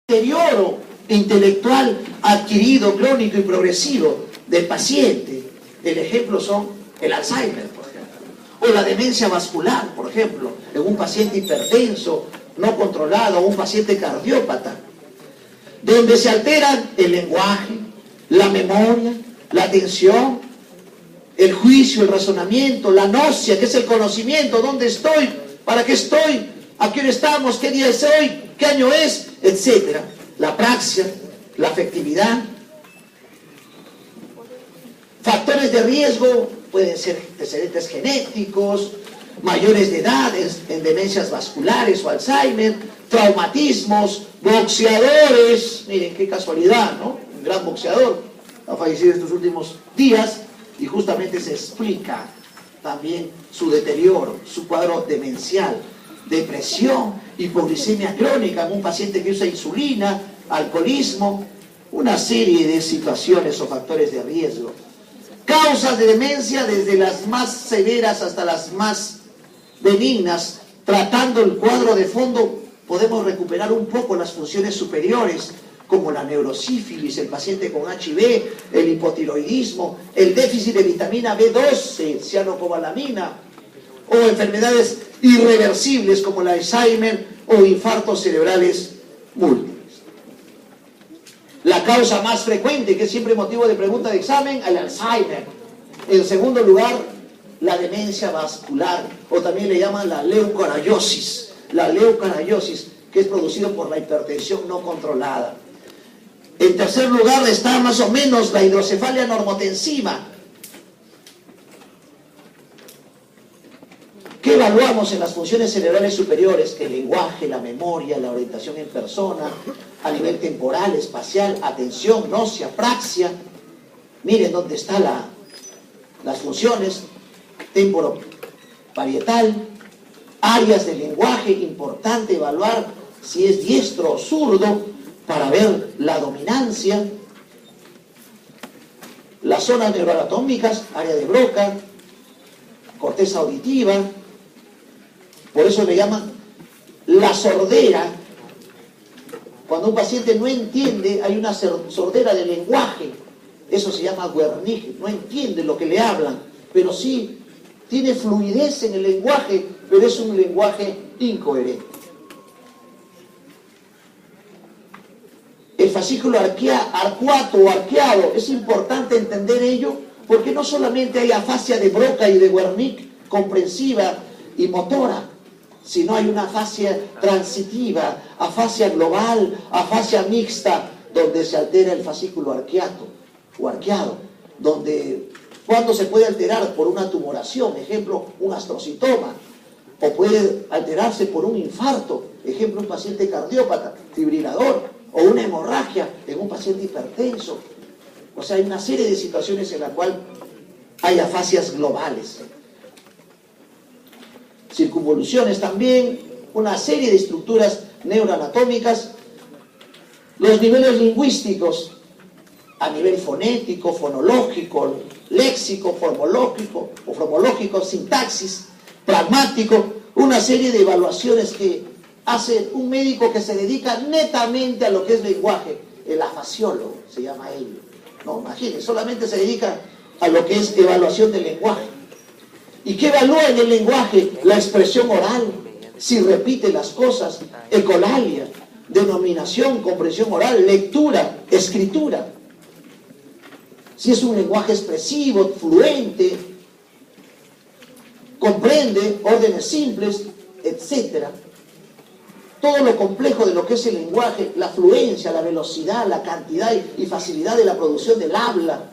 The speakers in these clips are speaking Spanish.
deterioro intelectual adquirido, crónico y progresivo del paciente. El ejemplo son el Alzheimer, por ejemplo, o la demencia vascular, por ejemplo, en un paciente hipertenso, no controlado, o un paciente cardiópata, donde se alteran el lenguaje, la memoria, la atención, el juicio, el razonamiento, la gnosia, que es el conocimiento, dónde estoy, para qué estoy, a qué hora estamos, qué día es hoy, qué año es, etcétera. La praxia, la afectividad. Factores de riesgo pueden ser antecedentes genéticos, mayores de edad en demencias vasculares o Alzheimer, traumatismos, boxeadores, miren qué casualidad, ¿no? Un gran boxeador ha fallecido estos últimos días y justamente se explica también su deterioro, su cuadro demencial, depresión, hipoglicemia crónica en un paciente que usa insulina, alcoholismo, una serie de situaciones o factores de riesgo. Causas de demencia desde las más severas hasta las más benignas. Tratando el cuadro de fondo podemos recuperar un poco las funciones superiores, como la neurosífilis, el paciente con HIV, el hipotiroidismo, el déficit de vitamina B12, cianocobalamina, o enfermedades irreversibles como el Alzheimer o infartos cerebrales múltiples. La causa más frecuente, que es siempre motivo de pregunta de examen, el Alzheimer. En segundo lugar, la demencia vascular, o también le llaman la leucocariosis. La leucocariosis, que es producido por la hipertensión no controlada. En tercer lugar está más o menos la hidrocefalia normotensiva. ¿Qué evaluamos en las funciones cerebrales superiores? El lenguaje, la memoria, la orientación en persona, a nivel temporal, espacial, atención, gnosia, praxia. Miren dónde están las funciones temporoparietal, áreas del lenguaje, importante evaluar si es diestro o zurdo para ver la dominancia. Las zonas neuroanatómicas, área de Broca, corteza auditiva. Por eso le llaman la sordera. Cuando un paciente no entiende, hay una sordera del lenguaje. Eso se llama Wernicke. No entiende lo que le hablan, pero sí tiene fluidez en el lenguaje, pero es un lenguaje incoherente. El fascículo arcuato o arqueado, es importante entender ello, porque no solamente hay afasia de Broca y de Wernicke comprensiva y motora, sino hay una afasia transitiva, afasia global, afasia mixta, donde se altera el fascículo arqueado o arqueado, donde cuando se puede alterar por una tumoración, ejemplo, un astrocitoma, o puede alterarse por un infarto, ejemplo, un paciente cardiópata, fibrilador, o una hemorragia en un paciente hipertenso. O sea, hay una serie de situaciones en la cual hay afasias globales. Circunvoluciones también, una serie de estructuras neuroanatómicas. Los niveles lingüísticos, a nivel fonético, fonológico, léxico, formológico, sintaxis, pragmático, una serie de evaluaciones que hace un médico que se dedica netamente a lo que es lenguaje, el afasiólogo, se llama él. No, imagínense, solamente se dedica a lo que es evaluación del lenguaje. ¿Y qué evalúa en el lenguaje? La expresión oral, si repite las cosas, ecolalia, denominación, comprensión oral, lectura, escritura. Si es un lenguaje expresivo, fluente, comprende órdenes simples, etc. Todo lo complejo de lo que es el lenguaje, la fluencia, la velocidad, la cantidad y facilidad de la producción del habla.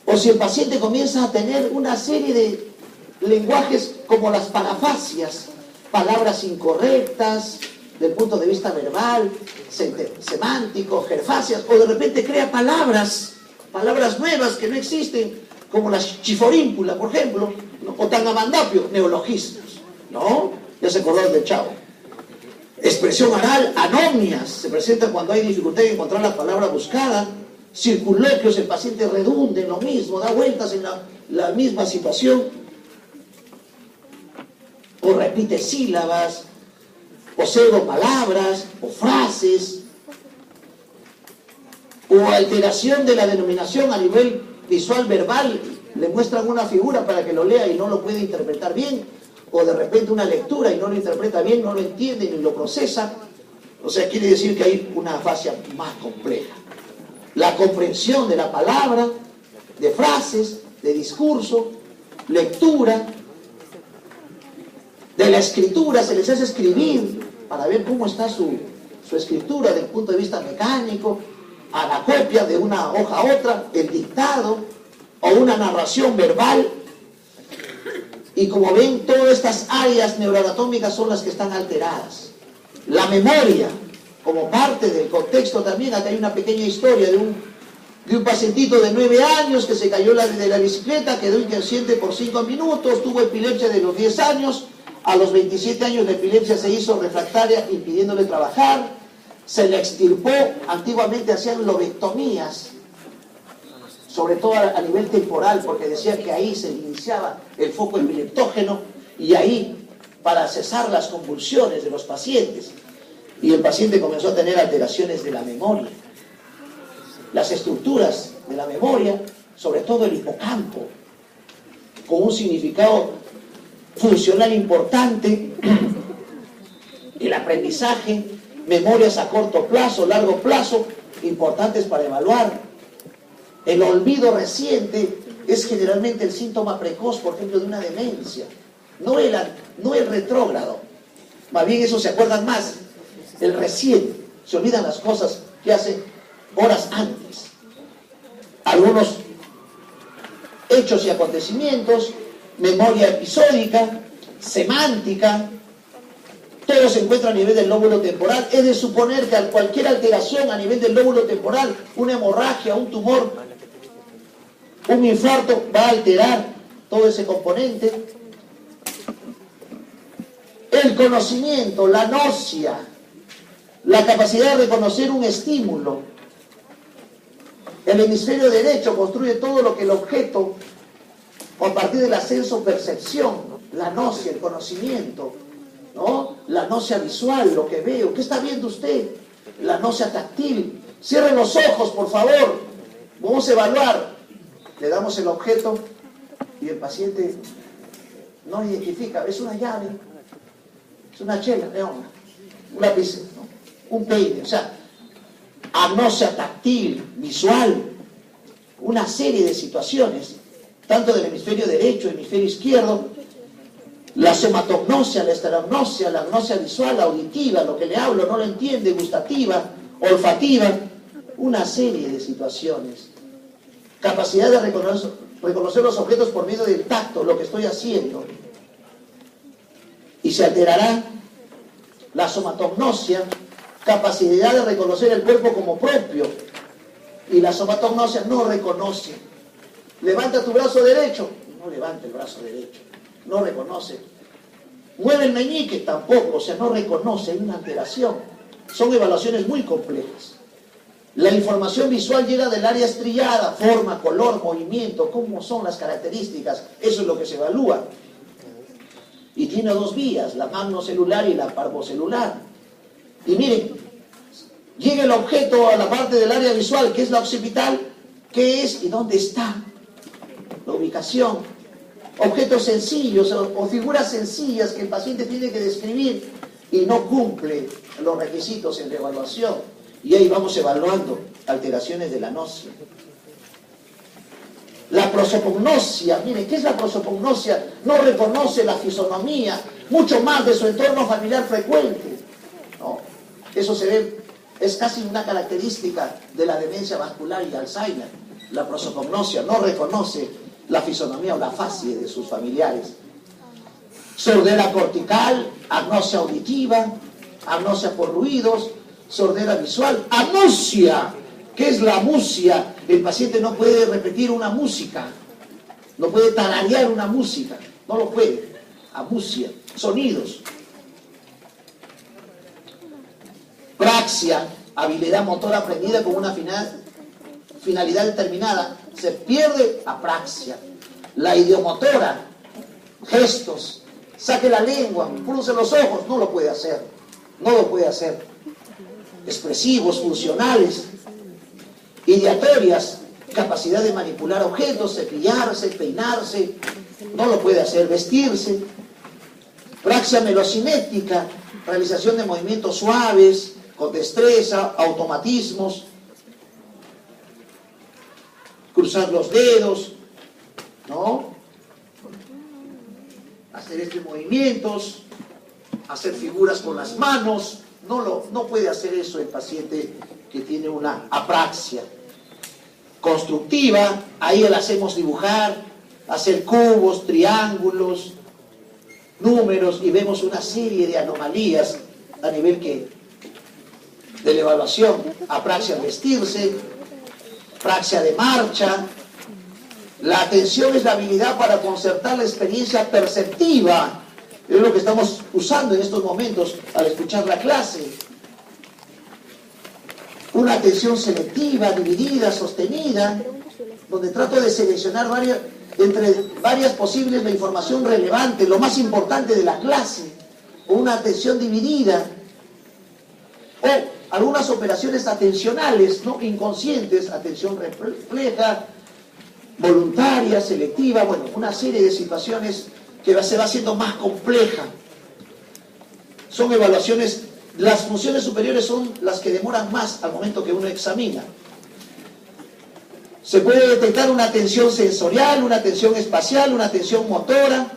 O si el paciente comienza a tener una serie de lenguajes como las parafasias, palabras incorrectas del punto de vista verbal, semántico, jerfasias, o de repente crea palabras nuevas que no existen, como la chiforímpula, por ejemplo, ¿no? O tangamandapio, neologismos, ¿no? Ya se acordaron del Chavo. Expresión oral, anomias, se presenta cuando hay dificultad en encontrar la palabra buscada. Circunloquios, el paciente redunda en lo mismo, da vueltas en la misma situación, o repite sílabas, o pseudopalabras, o frases, o alteración de la denominación a nivel visual verbal. Le muestran una figura para que lo lea y no lo puede interpretar bien, o de repente una lectura y no lo interpreta bien, no lo entiende ni lo procesa. O sea, quiere decir que hay una fase más compleja. La comprensión de la palabra, de frases, de discurso, lectura, de la escritura, se les hace escribir para ver cómo está su escritura desde el punto de vista mecánico, a la copia de una hoja a otra, el dictado o una narración verbal. Y como ven, todas estas áreas neuroanatómicas son las que están alteradas. La memoria, como parte del contexto también, acá hay una pequeña historia de un pacientito de 9 años que se cayó de la bicicleta, quedó inconsciente por 5 minutos, tuvo epilepsia de los 10 años, a los 27 años la epilepsia se hizo refractaria, impidiéndole trabajar, se le extirpó. Antiguamente hacían lobectomías, sobre todo a nivel temporal, porque decían que ahí se iniciaba el foco epileptógeno, y ahí para cesar las convulsiones de los pacientes. Y el paciente comenzó a tener alteraciones de la memoria. Las estructuras de la memoria, sobre todo el hipocampo, con un significado funcional importante, el aprendizaje, memorias a corto plazo, largo plazo, importantes para evaluar. El olvido reciente es generalmente el síntoma precoz, por ejemplo, de una demencia, no el retrógrado. Más bien eso se acuerdan más, el reciente, se olvidan las cosas que hacen horas antes. Algunos hechos y acontecimientos, memoria episódica, semántica, todo se encuentra a nivel del lóbulo temporal. Es de suponer que cualquier alteración a nivel del lóbulo temporal, una hemorragia, un tumor, un infarto, va a alterar todo ese componente. El conocimiento, la gnosia, la capacidad de reconocer un estímulo. El hemisferio derecho construye todo lo que el objeto, o a partir del ascenso percepción, la gnosia, el conocimiento, ¿no? La gnosia visual, lo que veo. ¿Qué está viendo usted? La gnosia táctil. Cierren los ojos, por favor. Vamos a evaluar. Le damos el objeto y el paciente no identifica. Es una llave, es una chela, un lápiz, ¿no? Un peine. O sea, agnosia táctil, visual, una serie de situaciones, tanto del hemisferio derecho, hemisferio izquierdo, la somatognosia, la esterognosia, la gnosia visual, la auditiva, lo que le hablo no lo entiende, gustativa, olfativa, una serie de situaciones. Capacidad de reconocer los objetos por medio del tacto, lo que estoy haciendo. Y se alterará la somatognosia, capacidad de reconocer el cuerpo como propio. Y la somatognosia no reconoce. Levanta tu brazo derecho, no levanta el brazo derecho, no reconoce. Mueve el meñique, tampoco, o sea, no reconoce, hay una alteración. Son evaluaciones muy complejas. La información visual llega del área estriada, forma, color, movimiento, cómo son las características, eso es lo que se evalúa. Y tiene dos vías, la magnocelular y la parvocelular. Y miren, llega el objeto a la parte del área visual, que es la occipital, ¿qué es y dónde está? La ubicación. Objetos sencillos o figuras sencillas que el paciente tiene que describir y no cumple los requisitos en la evaluación. Y ahí vamos evaluando alteraciones de la gnosia. La prosopagnosia, miren, ¿qué es la prosopagnosia? No reconoce la fisonomía, mucho más de su entorno familiar frecuente. ¿No? Eso se ve, es casi una característica de la demencia vascular y Alzheimer. La prosopagnosia no reconoce la fisonomía o la facie de sus familiares. Sordera cortical, agnosia auditiva, agnosia por ruidos, sordera visual, amusia. ¿Qué es la amusia? El paciente no puede repetir una música, no puede tararear una música, no lo puede. Amusia, sonidos. Praxia, habilidad motora aprendida con una finalidad determinada. Se pierde apraxia. La idiomotora, gestos, saque la lengua, cruce los ojos, no lo puede hacer. no lo puede hacer. Expresivos, funcionales, ideatorias, capacidad de manipular objetos, cepillarse, peinarse, no lo puede hacer. Vestirse, praxia melocinética, realización de movimientos suaves, con destreza, automatismos, cruzar los dedos, ¿no? Hacer estos movimientos, hacer figuras con las manos, no puede hacer eso el paciente que tiene una apraxia constructiva. Ahí le hacemos dibujar, hacer cubos, triángulos, números, y vemos una serie de anomalías a nivel de la evaluación. Apraxia al vestirse, praxia de marcha. La atención es la habilidad para concertar la experiencia perceptiva. Es lo que estamos usando en estos momentos al escuchar la clase. Una atención selectiva, dividida, sostenida, donde trato de seleccionar entre varias posibles la información relevante, lo más importante de la clase. O una atención dividida. O algunas operaciones atencionales, ¿no? Inconscientes, atención refleja, voluntaria, selectiva, bueno, una serie de situaciones que se va haciendo más compleja. Son evaluaciones, las funciones superiores son las que demoran más al momento que uno examina. Se puede detectar una atención sensorial, una atención espacial, una atención motora.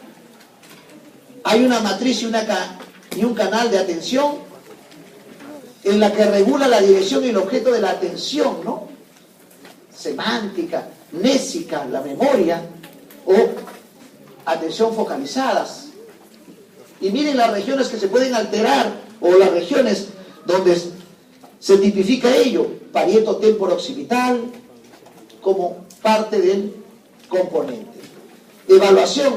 Hay una matriz y un canal de atención en la que regula la dirección y el objeto de la atención, ¿no? Semántica, mnésica, la memoria, o atención focalizadas. Y miren las regiones que se pueden alterar, o las regiones donde se tipifica ello: parieto temporo-occipital como parte del componente. Evaluación: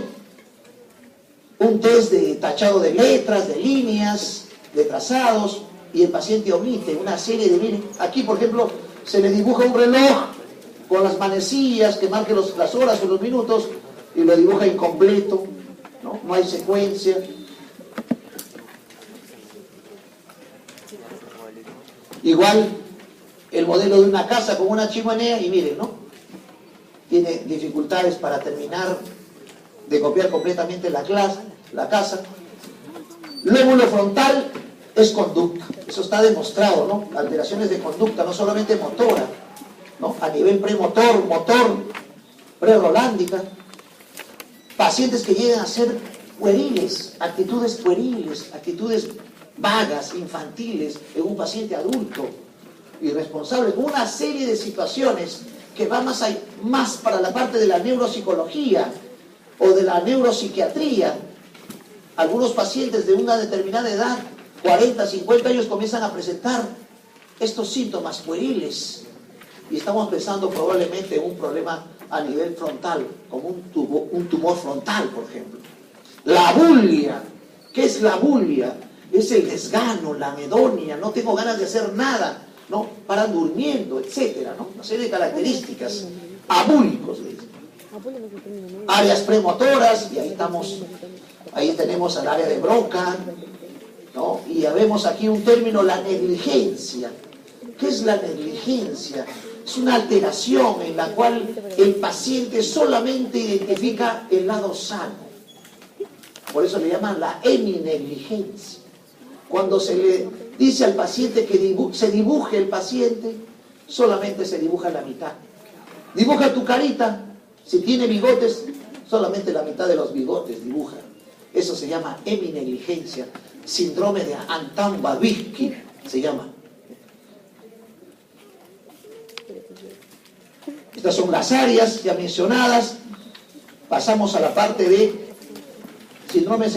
un test de tachado de letras, de líneas, de trazados, y el paciente omite una serie de, miren, aquí por ejemplo se le dibuja un reloj con las manecillas que marquen las horas o los minutos, y lo dibuja incompleto, no hay secuencia. Igual el modelo de una casa con una chimenea, y miren, ¿no? Tiene dificultades para terminar de copiar completamente la casa. Lóbulo frontal es conducta, eso está demostrado, ¿no? Alteraciones de conducta, no solamente motora, ¿no? A nivel premotor, motor, prerolándica. Pacientes que llegan a ser pueriles, actitudes vagas, infantiles, en un paciente adulto, irresponsable, con una serie de situaciones que va más para la parte de la neuropsicología o de la neuropsiquiatría. Algunos pacientes de una determinada edad, 40, 50 años, comienzan a presentar estos síntomas pueriles, y estamos pensando probablemente en un problema a nivel frontal, como un tumor frontal, por ejemplo. La abulia. ¿Qué es la abulia? Es el desgano, la anedonia, no tengo ganas de hacer nada, ¿no? Paran durmiendo, etcétera, ¿no? Una serie de características. Abúlicos, le dicen. Áreas premotoras, y ahí tenemos al área de Broca, ¿no? Y ya vemos aquí un término, la negligencia. ¿Qué es la negligencia? Es una alteración en la cual el paciente solamente identifica el lado sano. Por eso le llaman la heminegligencia. Cuando se le dice al paciente que se dibuje el paciente, solamente se dibuja la mitad. Dibuja tu carita, si tiene bigotes, solamente la mitad de los bigotes dibuja. Eso se llama heminegligencia, síndrome de Anton-Babinski se llama. Estas son las áreas ya mencionadas. Pasamos a la parte de síndrome